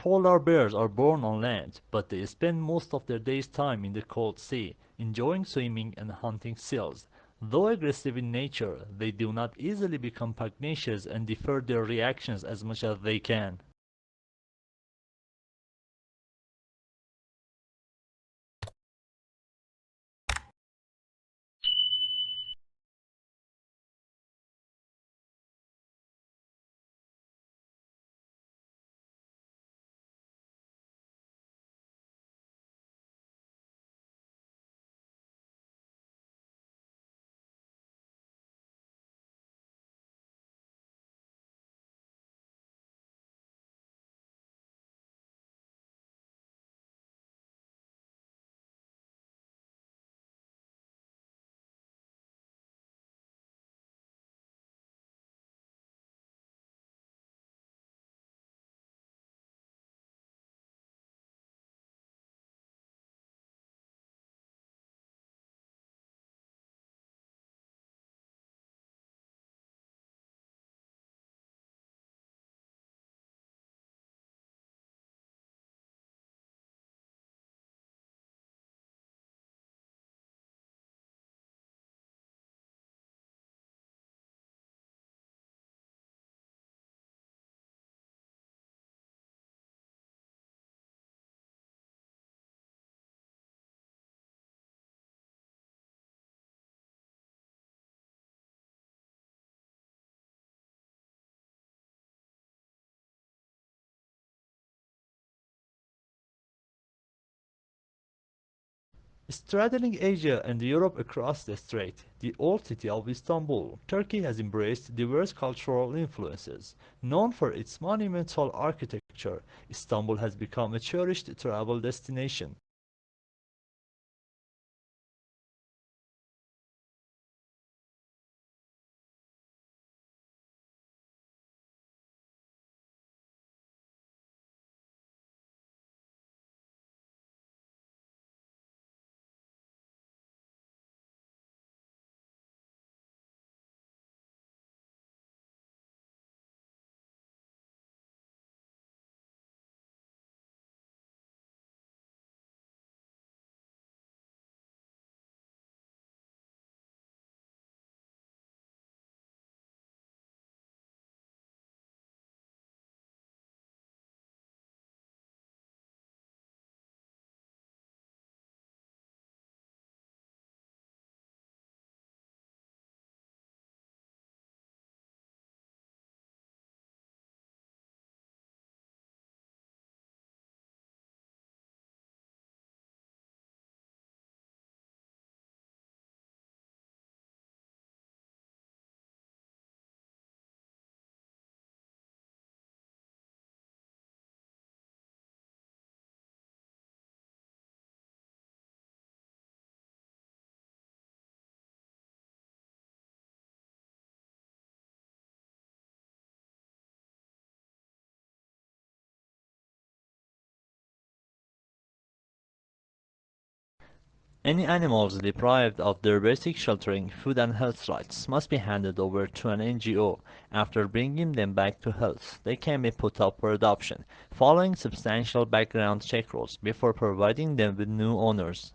Polar bears are born on land, but they spend most of their day's time in the cold sea, enjoying swimming and hunting seals. Though aggressive in nature, they do not easily become pugnacious and defer their reactions as much as they can. Straddling Asia and Europe across the strait, the old city of Istanbul, Turkey has embraced diverse cultural influences. Known for its monumental architecture, Istanbul has become a cherished travel destination. Any animals deprived of their basic sheltering, food and health rights must be handed over to an NGO. After bringing them back to health, they can be put up for adoption, following substantial background check rules before providing them with new owners.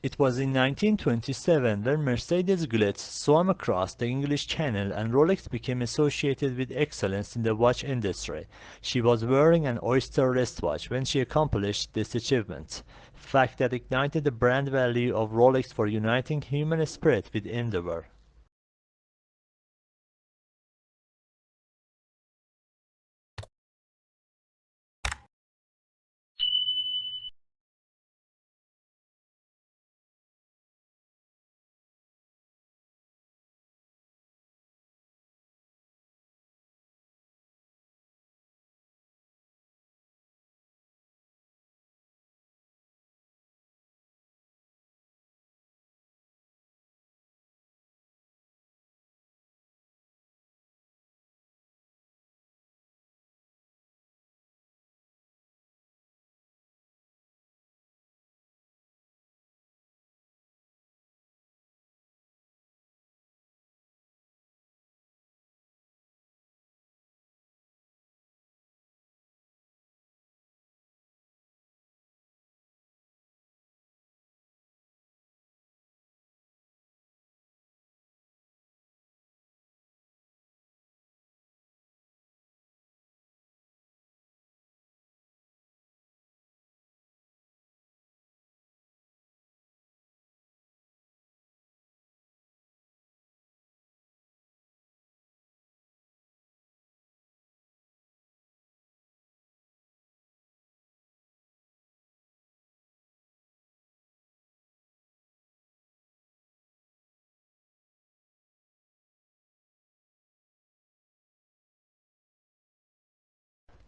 It was in 1927 when Mercedes Glitz swam across the English Channel and Rolex became associated with excellence in the watch industry. She was wearing an oyster wristwatch when she accomplished this achievement, fact that ignited the brand value of Rolex for uniting human spirit with endeavor.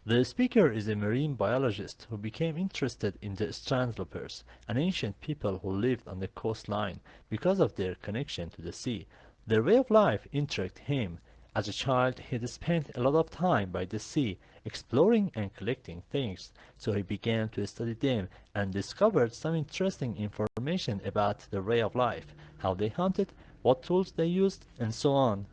The speaker is a marine biologist who became interested in the strandloppers, an ancient people who lived on the coastline because of their connection to the sea. Their way of life intrigued him. As a child, he had spent a lot of time by the sea, exploring and collecting things, so he began to study them and discovered some interesting information about their way of life, how they hunted, what tools they used, and so on.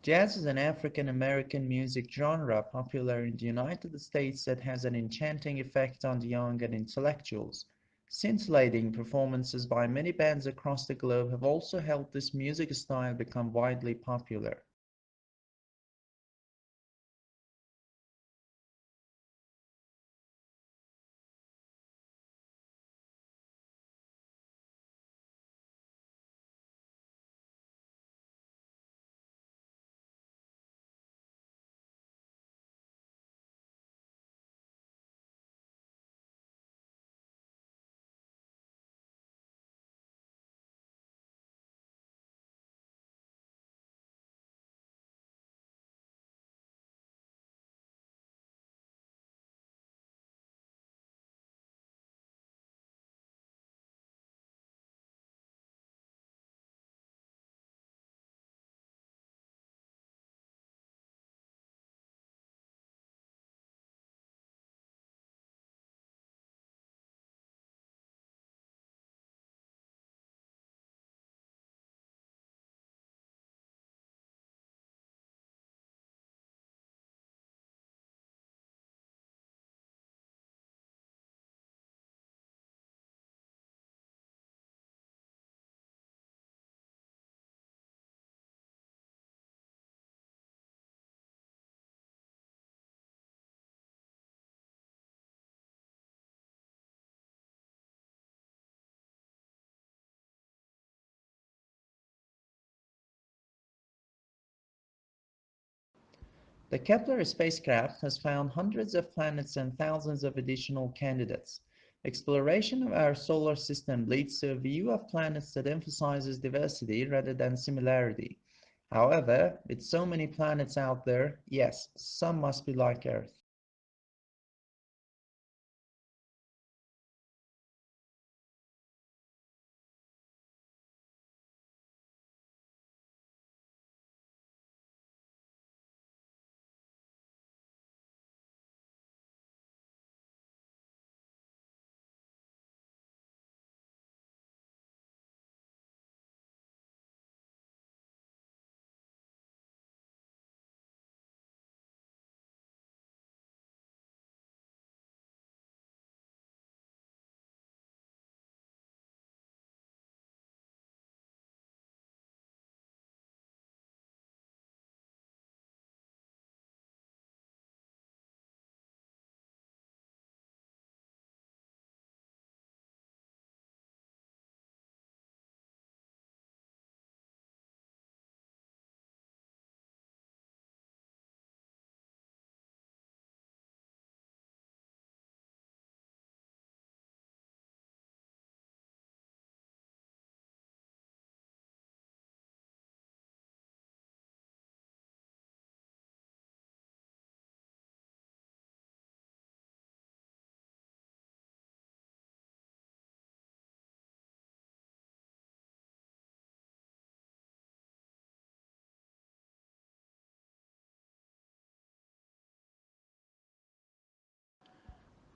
Jazz is an African American music genre popular in the United States that has an enchanting effect on the young and intellectuals. Scintillating performances by many bands across the globe have also helped this music style become widely popular. The Kepler spacecraft has found hundreds of planets and thousands of additional candidates. Exploration of our solar system leads to a view of planets that emphasizes diversity rather than similarity. However, with so many planets out there, yes, some must be like Earth.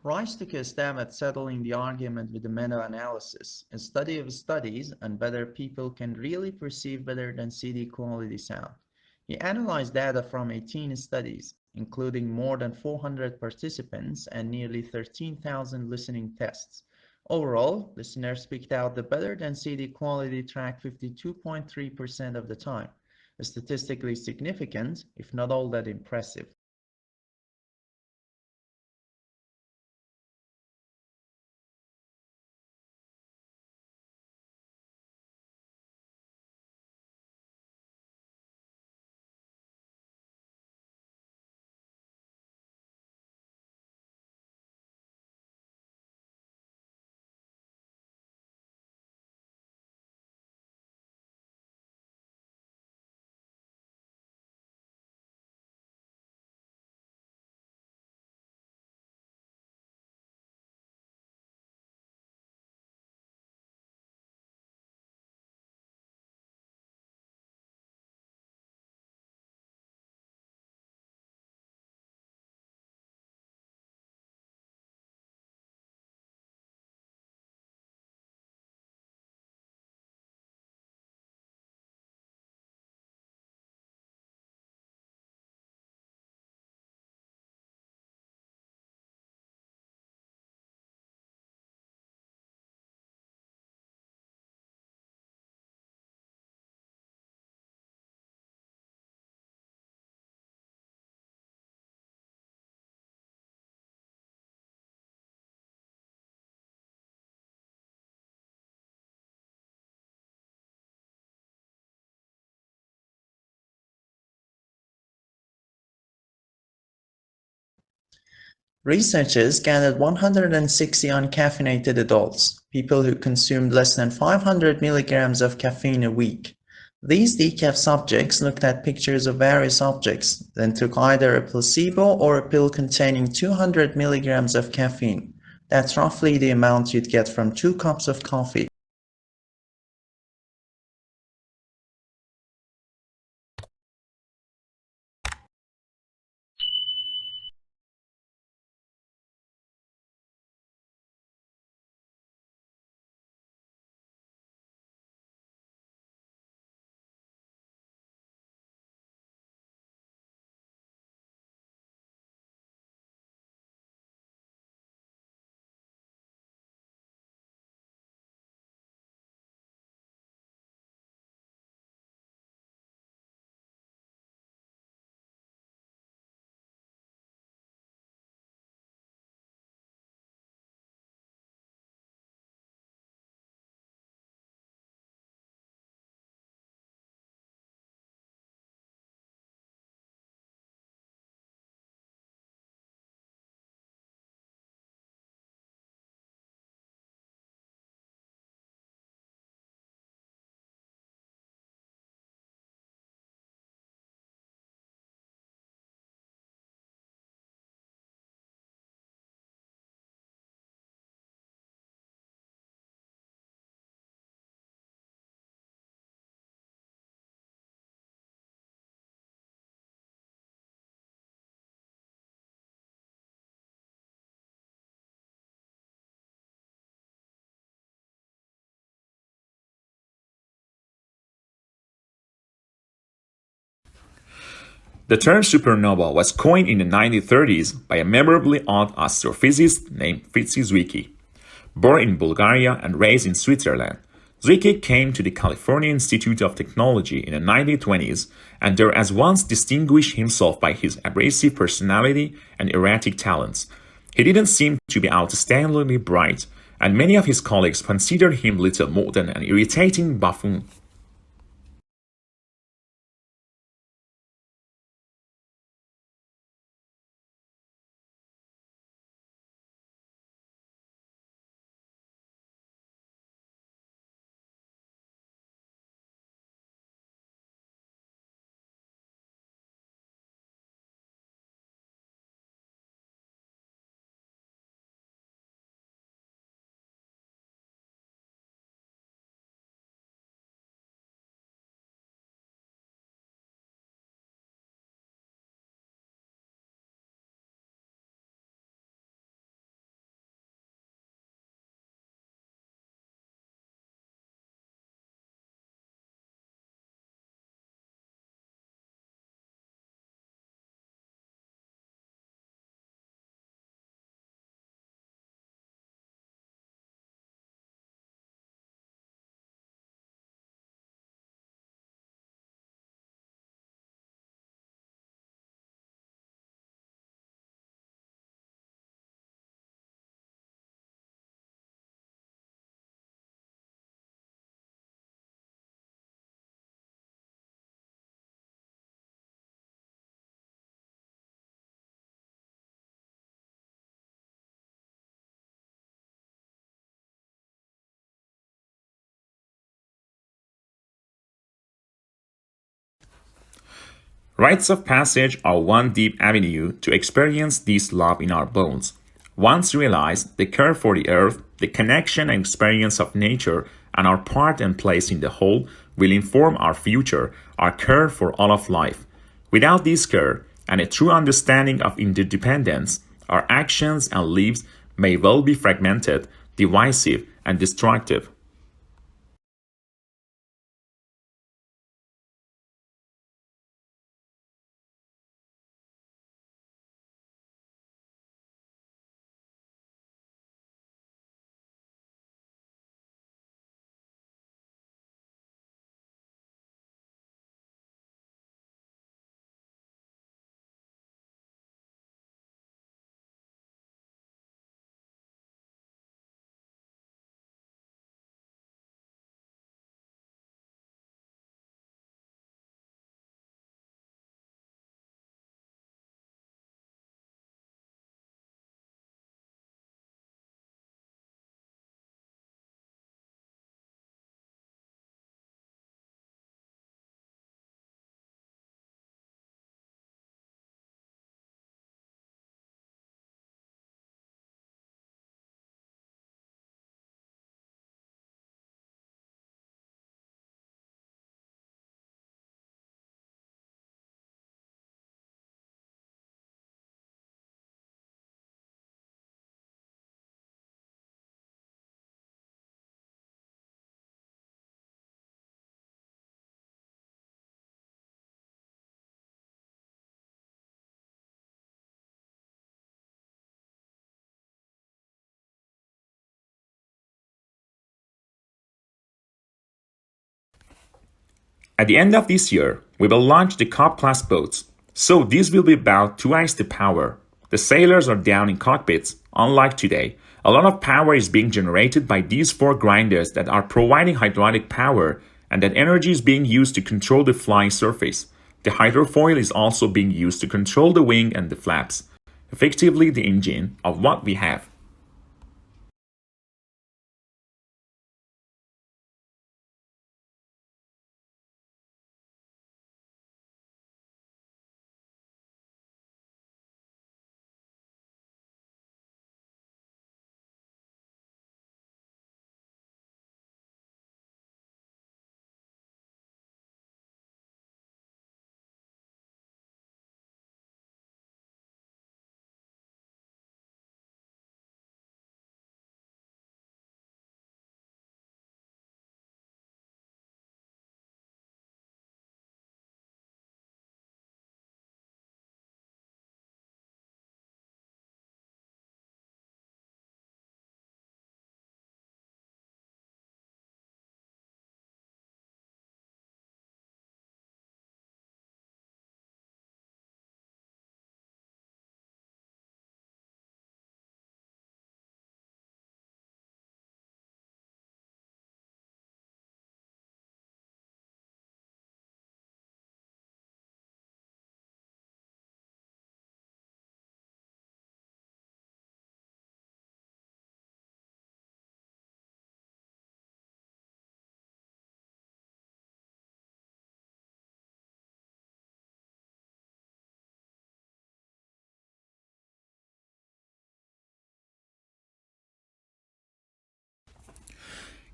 Rice took a stab at settling the argument with a meta-analysis, a study of studies and whether people can really perceive better than CD quality sound. He analyzed data from 18 studies, including more than 400 participants and nearly 13,000 listening tests. Overall, listeners picked out the better than CD quality track 52.3% of the time, statistically significant, if not all that impressive. Researchers gathered 160 uncaffeinated adults, people who consumed less than 500 milligrams of caffeine a week. These decaf subjects looked at pictures of various objects, then took either a placebo or a pill containing 200 milligrams of caffeine. That's roughly the amount you'd get from 2 cups of coffee. The term supernova was coined in the 1930s by a memorably odd astrophysicist named Fritz Zwicky. Born in Bulgaria and raised in Switzerland, Zwicky came to the California Institute of Technology in the 1920s and there at once distinguished himself by his abrasive personality and erratic talents. He didn't seem to be outstandingly bright, and many of his colleagues considered him little more than an irritating buffoon. Rites of passage are one deep avenue to experience this love in our bones. Once realized, the care for the earth, the connection and experience of nature, and our part and place in the whole will inform our future, our care for all of life. Without this care and a true understanding of interdependence, our actions and lives may well be fragmented, divisive, and destructive. At the end of this year, we will launch the Cup-class boats. So these will be about twice the power. The sailors are down in cockpits, unlike today. A lot of power is being generated by these four grinders that are providing hydraulic power, and that energy is being used to control the flying surface. The hydrofoil is also being used to control the wing and the flaps. Effectively the engine of what we have.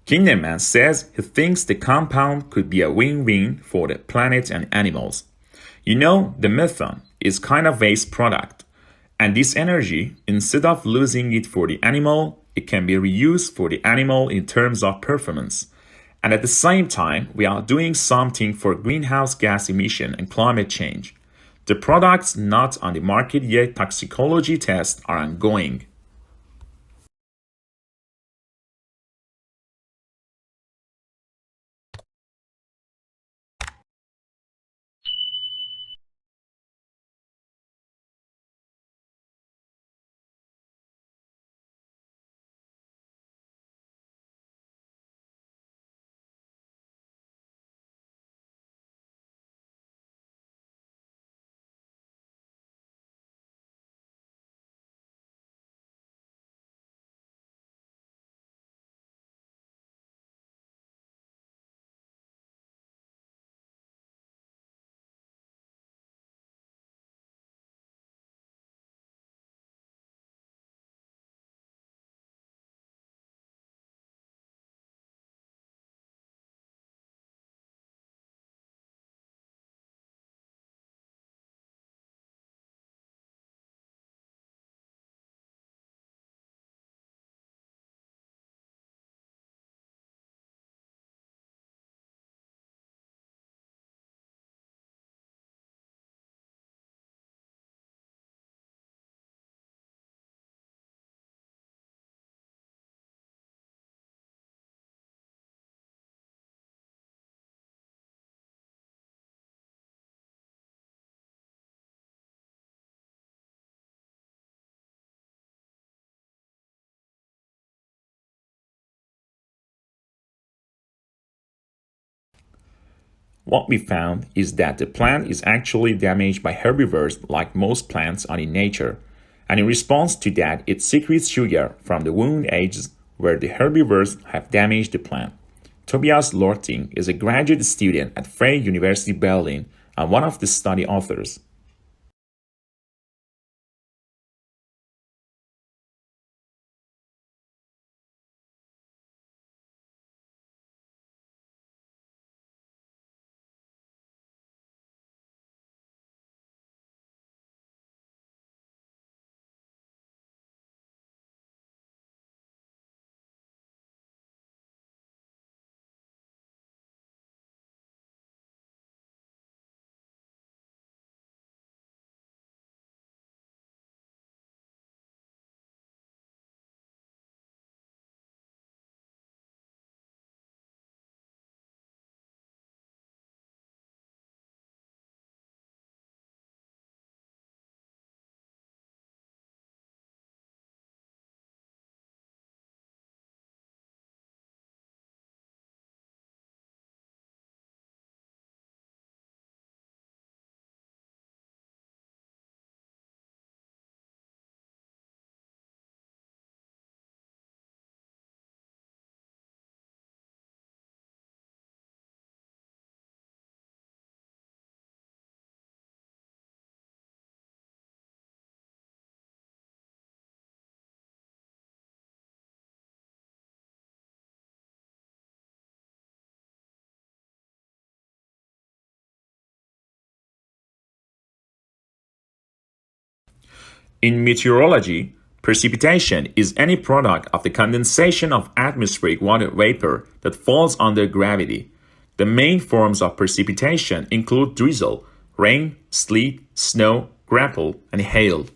Kinderman says he thinks the compound could be a win-win for the planet and animals. You know, the methane is kind of waste product. And this energy, instead of losing it for the animal, it can be reused for the animal in terms of performance. And at the same time, we are doing something for greenhouse gas emission and climate change. The products not on the market yet toxicology tests are ongoing. What we found is that the plant is actually damaged by herbivores like most plants are in nature, and in response to that, it secretes sugar from the wound edges where the herbivores have damaged the plant. Tobias Lorting is a graduate student at Freie University Berlin and one of the study authors. In meteorology, precipitation is any product of the condensation of atmospheric water vapor that falls under gravity. The main forms of precipitation include drizzle, rain, sleet, snow, grapple, and hail.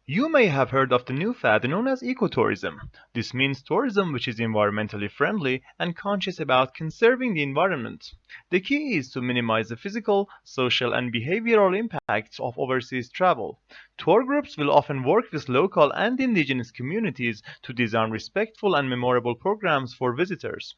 You may have heard of the new fad known as ecotourism. This means tourism which is environmentally friendly and conscious about conserving the environment. The key is to minimize the physical, social, and behavioral impacts of overseas travel. Tour groups will often work with local and indigenous communities to design respectful and memorable programs for visitors.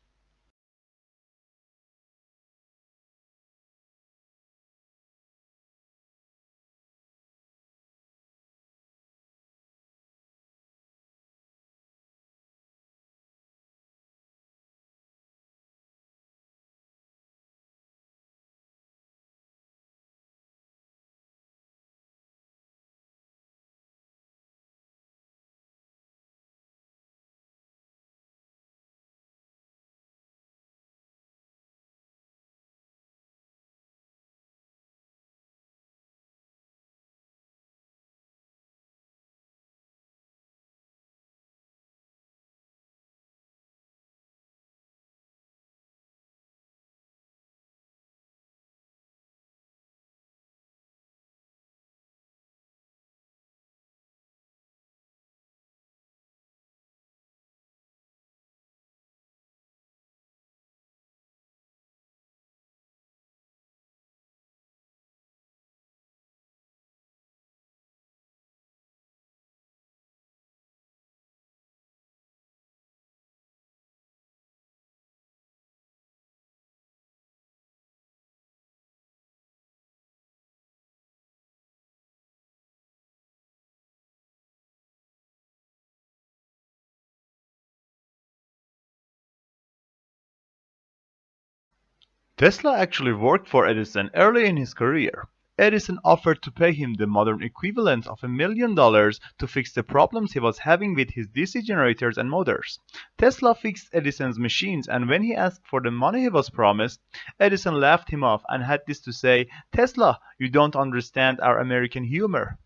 Tesla actually worked for Edison early in his career. Edison offered to pay him the modern equivalent of $1 million to fix the problems he was having with his DC generators and motors. Tesla fixed Edison's machines, and when he asked for the money he was promised, Edison laughed him off and had this to say, "Tesla, you don't understand our American humor."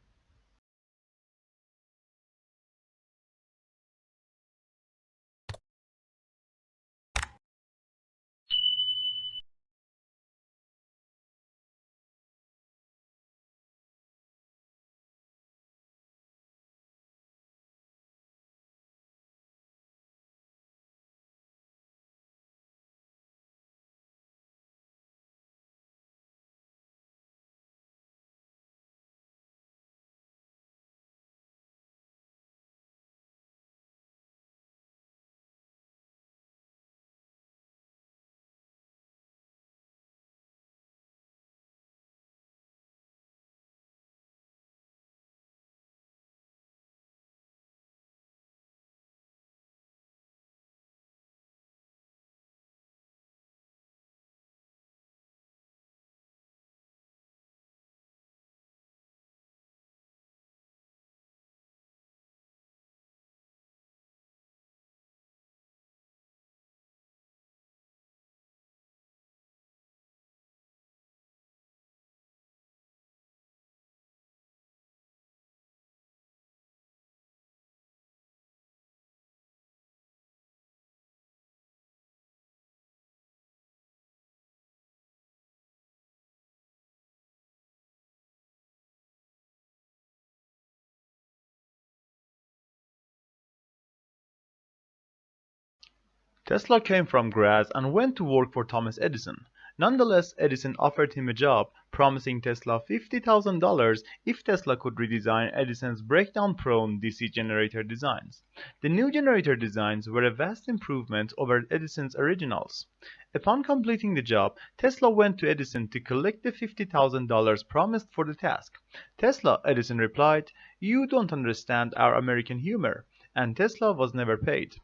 Tesla came from grass and went to work for Thomas Edison. Nonetheless, Edison offered him a job, promising Tesla $50,000 if Tesla could redesign Edison's breakdown-prone DC generator designs. The new generator designs were a vast improvement over Edison's originals. Upon completing the job, Tesla went to Edison to collect the $50,000 promised for the task. "Tesla," Edison replied, "you don't understand our American humor," and Tesla was never paid.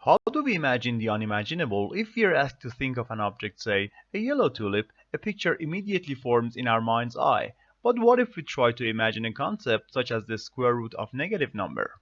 How do we imagine the unimaginable? If we are asked to think of an object, say, a yellow tulip, a picture immediately forms in our mind's eye. But what if we try to imagine a concept such as the square root of negative number?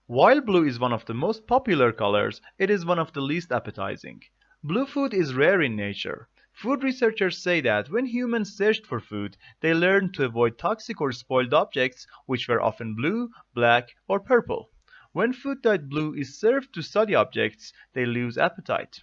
While blue is one of the most popular colors, it is one of the least appetizing. Blue food is rare in nature. Food researchers say that when humans searched for food, they learned to avoid toxic or spoiled objects, which were often blue, black, or purple. When food dyed blue is served to study objects, they lose appetite.